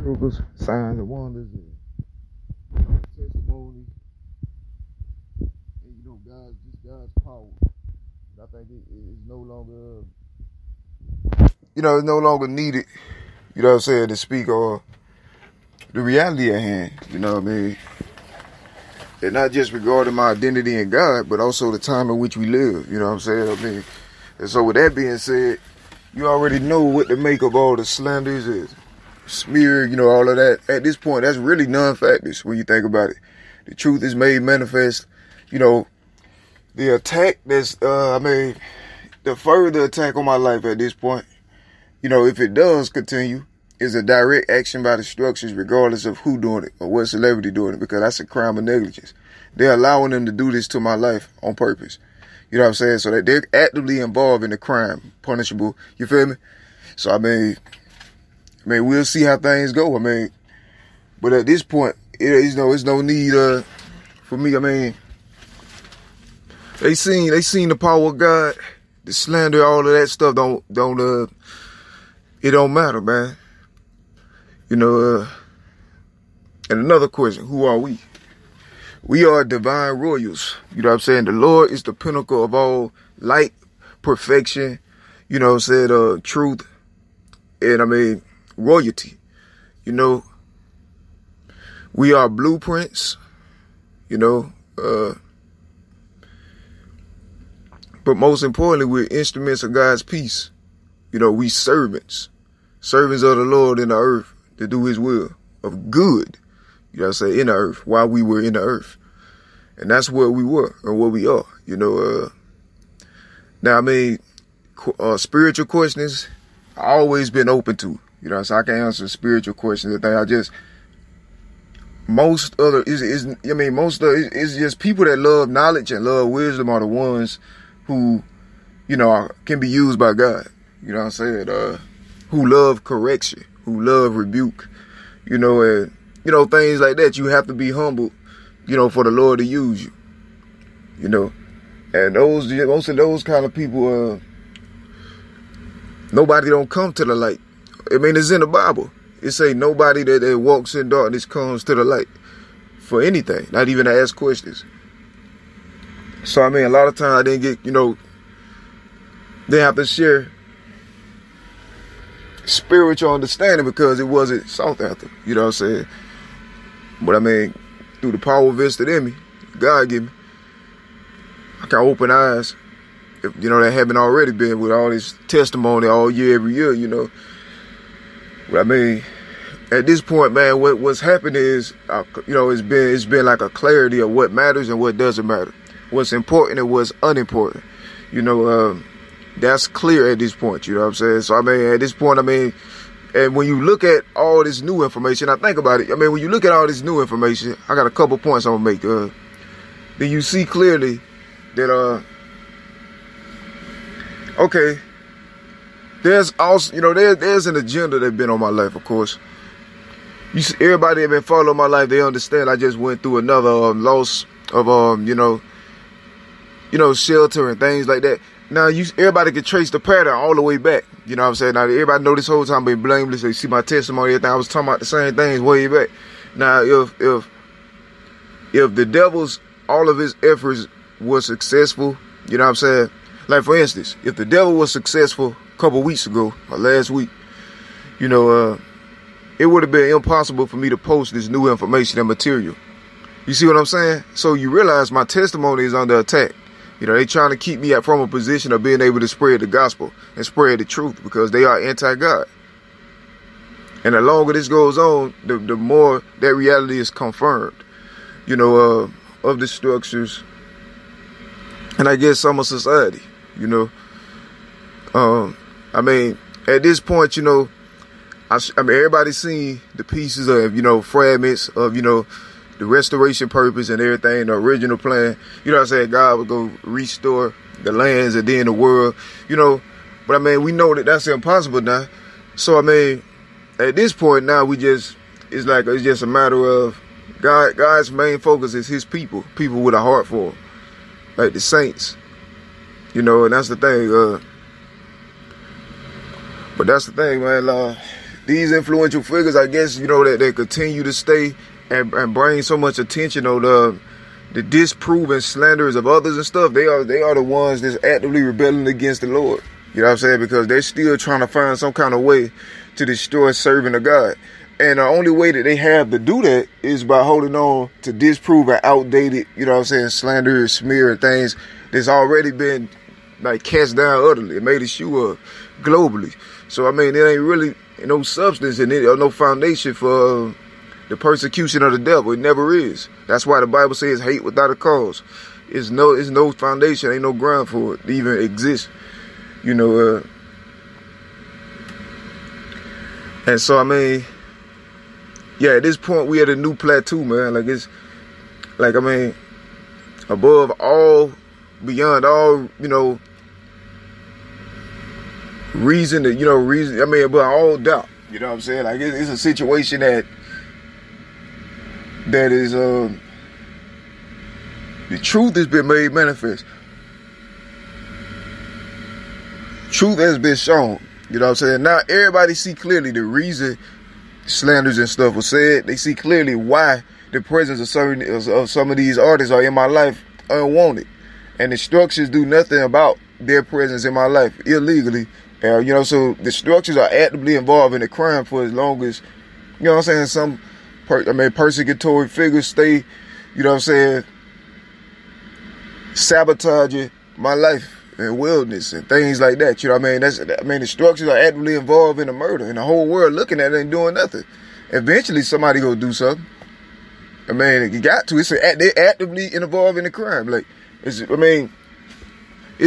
miracles, signs, and wonders, and testimony, and God's power. I think it is no longer, it's no longer needed. You know what I'm saying, to speak on the reality at hand. You know what I mean, and not just regarding my identity in God, but also the time in which we live. You know what I'm saying? I mean, and so with that being said, you already know what to make of all the slanders and smear, all of that. At this point, that's really non-factors when you think about it. The truth is made manifest. The attack the further attack on my life at this point, if it does continue, is a direct action by the structures, regardless of who doing it or what celebrity doing it, because that's a crime of negligence. They're allowing them to do this to my life on purpose. You know what I'm saying? So that they're actively involved in the crime, punishable. You feel me? So we'll see how things go. But at this point, it's no need for me. They seen the power of God, the slander, all of that stuff. It don't matter, man. And another question: who are we? We are divine royals. You know what I'm saying? The Lord is the pinnacle of all light, perfection. You know what I'm saying? Truth, and royalty. We are blueprints. But most importantly, we're instruments of God's peace. We servants of the Lord in the earth to do His will of good. You know what I'm saying? In the earth, while we were in the earth. And that's where we were and where we are. Now, spiritual questions, I've always been open to. So I can't answer spiritual questions. Most of it is just people that love knowledge and love wisdom are the ones who, can be used by God. You know what I'm saying? Who love correction, who love rebuke, and, things like that. You have to be humble, for the Lord to use you, and most of those kind of people, nobody don't come to the light. It's in the Bible. It say nobody that walks in darkness comes to the light for anything, not even to ask questions. So, a lot of times I didn't get, they have to share spiritual understanding because it wasn't sought after. You know what I'm saying? But through the power vested in me, God give me, I can open eyes, if, that haven't already been with all this testimony all year, every year, But at this point, man, what's happened is, it's been like a clarity of what matters and what doesn't matter. What's important and what's unimportant. That's clear at this point, you know what I'm saying? So, at this point, and when you look at all this new information, I think about it. When you look at all this new information, I got a couple points I'm going to make. Then you see clearly that, okay, there's also, there's an agenda that's been on my life, of course. You see, everybody that been following my life, they understand I just went through another loss of, shelter and things like that. Now, everybody can trace the pattern all the way back. You know what I'm saying? Now, everybody know this whole time I've been blameless. They see my testimony, everything. I was talking about the same things way back. Now, if the devil's, all of his efforts were successful, you know what I'm saying? Like, for instance, if the devil was successful a couple weeks ago, or last week, it would have been impossible for me to post this new information and material. You see what I'm saying? So you realize my testimony is under attack. They trying to keep me from a position of being able to spread the gospel and spread the truth because they are anti-God. And the longer this goes on, the more that reality is confirmed, of the structures and I guess some of society, At this point, everybody's seen the pieces of, fragments of, the restoration purpose and everything, the original plan. You know what I'm saying? God would go restore the lands and then the world, But we know that that's impossible now. So at this point now, it's just a matter of God's main focus is His people with a heart for Him, like the saints, and that's the thing. But that's the thing, man. these influential figures, I guess, that they continue to stay and bring so much attention on the disproving slanders of others and stuff. They are the ones that's actively rebelling against the Lord. You know what I'm saying? Because they're still trying to find some kind of way to destroy serving of God. And the only way that they have to do that is by holding on to disproving outdated, slander, smear, and things that's already been cast down utterly. It made a shoe up globally. So, it ain't really no substance in it or no foundation for the persecution of the devil. It never is. That's why the Bible says hate without a cause. It's no foundation, ain't no ground for it to even exist. And so, at this point, we at a new plateau, man. Above all, beyond all, reason, above all doubt. You know what I'm saying? It's a situation that is, the truth has been made manifest. Truth has been shown. You know what I'm saying? Now everybody see clearly the reason slanders and stuff was said. They see clearly why the presence of some of these artists are in my life unwanted. And the structures do nothing about their presence in my life illegally. So the structures are actively involved in the crime for as long as, some persecutory figures stay, sabotaging my life and wilderness and things like that. The structures are actively involved in the murder, and the whole world looking at it and doing nothing. Eventually, somebody gonna do something. You got to. They're actively involved in the crime. It's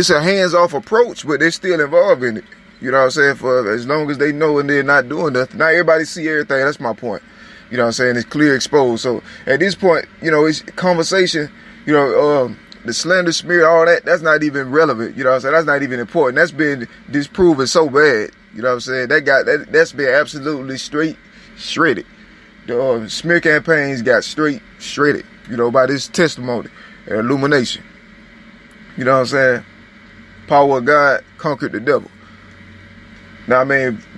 a hands-off approach, but they're still involved in it. You know what I'm saying? For as long as they know and they're not doing nothing. Not everybody see everything. That's my point. You know what I'm saying? It's clear, exposed. So at this point, it's conversation. The slander, smear, all that, that's not even relevant. You know what I'm saying? That's not even important. That's been disproven so bad. You know what I'm saying? That's been absolutely straight shredded. The smear campaigns got straight shredded, by this testimony and illumination. You know what I'm saying? Power of God conquered the devil. Now,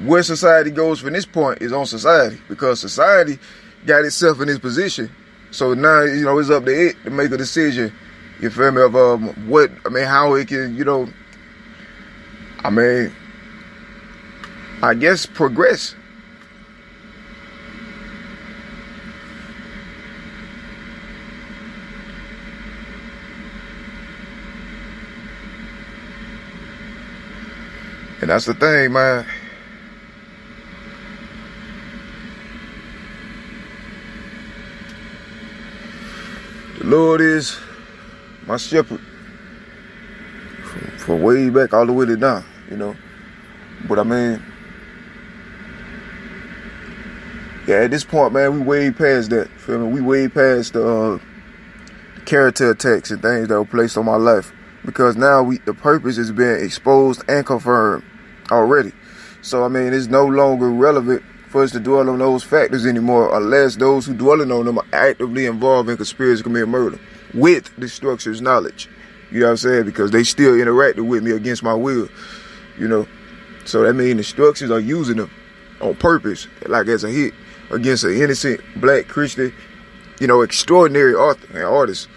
where society goes from this point is on society, because society got itself in this position. So now, it's up to it to make a decision. You feel me? Of how it can, I guess progress. And that's the thing, man. The Lord is my shepherd from way back all the way to now, But at this point, man, we way past that. Feel me? We way past the character attacks and things that were placed on my life, because now the purpose has been exposed and confirmed already. So it's no longer relevant for us to dwell on those factors anymore, unless those who dwelling on them are actively involved in conspiracy to commit murder with the structure's knowledge. You know what I'm saying? Because they still interacted with me against my will. So that means the structures are using them on purpose, as a hit against an innocent black Christian, extraordinary author and artist,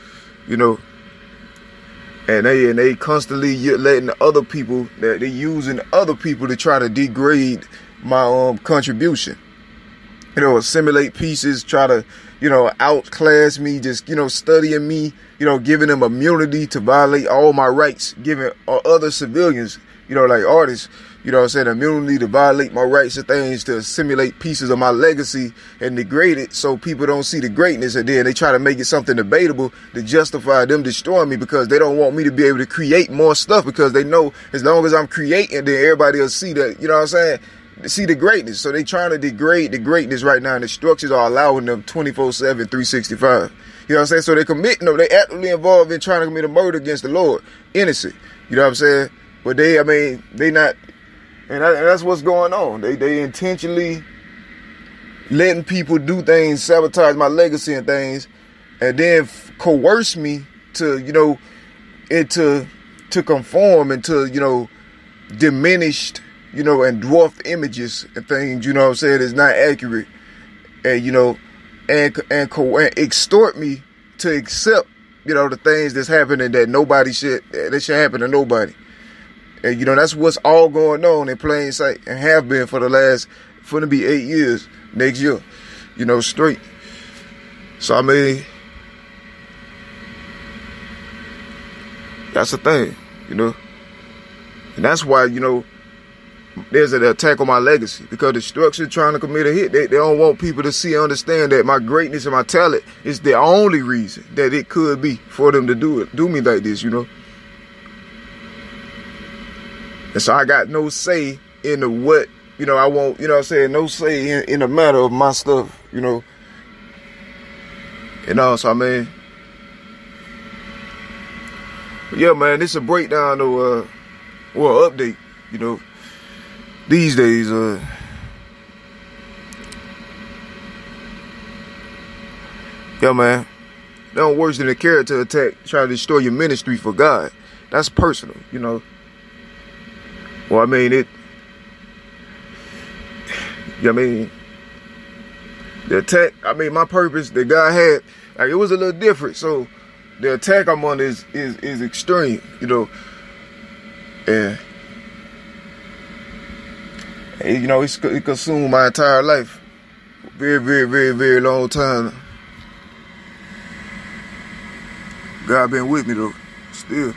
and they constantly letting other people, that they're using other people to try to degrade my contribution. Assimilate pieces, try to, outclass me, just, studying me, giving them immunity to violate all my rights, giving other civilians, like artists, immunity to violate my rights and things, to assimilate pieces of my legacy and degrade it so people don't see the greatness. And then they try to make it something debatable to justify them destroying me, because they don't want me to be able to create more stuff, because they know as long as I'm creating, then everybody will see that, see the greatness. So they trying to degrade the greatness right now, and the structures are allowing them 24/7, 365. You know what I'm saying? So they actively involved in trying to commit a murder against the Lord, innocent. You know what I'm saying? But they not, and that's what's going on. They intentionally letting people do things, sabotage my legacy and things, and then coerce me to, to conform into, diminished, you know, and dwarfed images and things, you know what I'm saying, is not accurate. And, you know, and extort me to accept, you know, the things that's happening that should happen to nobody. And, you know, that's what's all going on in plain sight and have been for to be 8 years next year, you know, straight. So, I mean, that's the thing, you know. And that's why, you know, there's an attack on my legacy, because the structure trying to commit a hit. They don't want people to see and understand that my greatness and my talent is the only reason that it could be for them to do me like this, you know. And so I got no say in the what, you know, I want, you know what I'm saying, no say in the matter of my stuff, you know. And also, I mean, but yeah, man, this is a breakdown of, well, update, you know. These days, yeah, man, they don't worse than a character attack trying to destroy your ministry for God. That's personal, you know. Well, I mean, I mean, the attack, I mean, my purpose that God had, like, it was a little different. So the attack I'm on is extreme, you know. And you know, it consumed my entire life. Very, very, very, very long time. God been with me though, still.